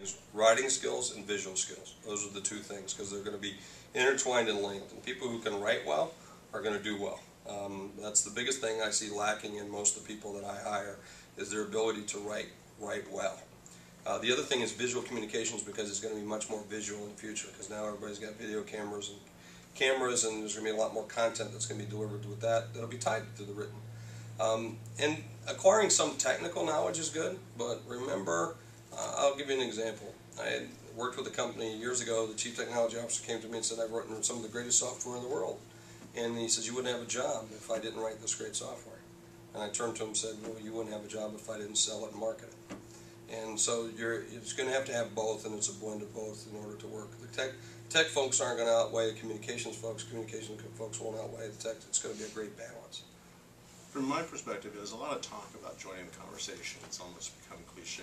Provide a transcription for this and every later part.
is writing skills and visual skills. Those are the two things because they're going to be intertwined and linked. And people who can write well are going to do well. That's the biggest thing I see lacking in most of the people that I hire is their ability to write well. The other thing is visual communications because it's going to be much more visual in the future because now everybody's got video cameras and there's going to be a lot more content that's going to be delivered with that that'll be tied to the written. And acquiring some technical knowledge is good, but remember, I'll give you an example. I had worked with a company years ago. The chief technology officer came to me and said, I've written some of the greatest software in the world. And he says, you wouldn't have a job if I didn't write this great software. And I turned to him and said, well, you wouldn't have a job if I didn't sell it and market it. And so it's going to have both, and it's a blend of both in order to work. The tech folks aren't going to outweigh the communications folks. Communications folks won't outweigh the tech. It's going to be a great balance. From my perspective, there's a lot of talk about joining the conversation. It's almost become cliche,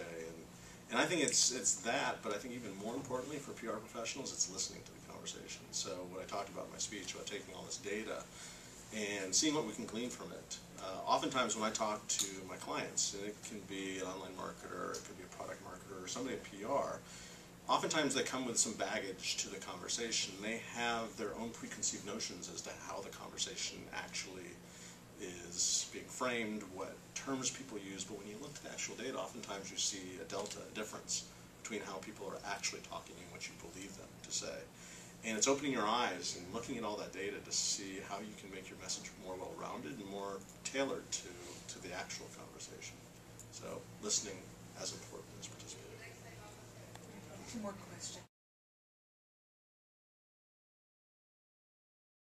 and I think it's that, but I think even more importantly for PR professionals, it's listening to the conversation. So what I talked about in my speech about taking all this data and seeing what we can glean from it. Oftentimes when I talk to my clients, and it can be an online marketer, it could be a product marketer, or somebody in PR, oftentimes they come with some baggage to the conversation. They have their own preconceived notions as to how the conversation actually is being framed, what terms people use, but when you look at the actual data, oftentimes you see a delta, a difference between how people are actually talking and what you believe them to say. And it's opening your eyes and looking at all that data to see how you can make your message more well-rounded and more tailored to the actual conversation. So listening as important as participating. Two more questions.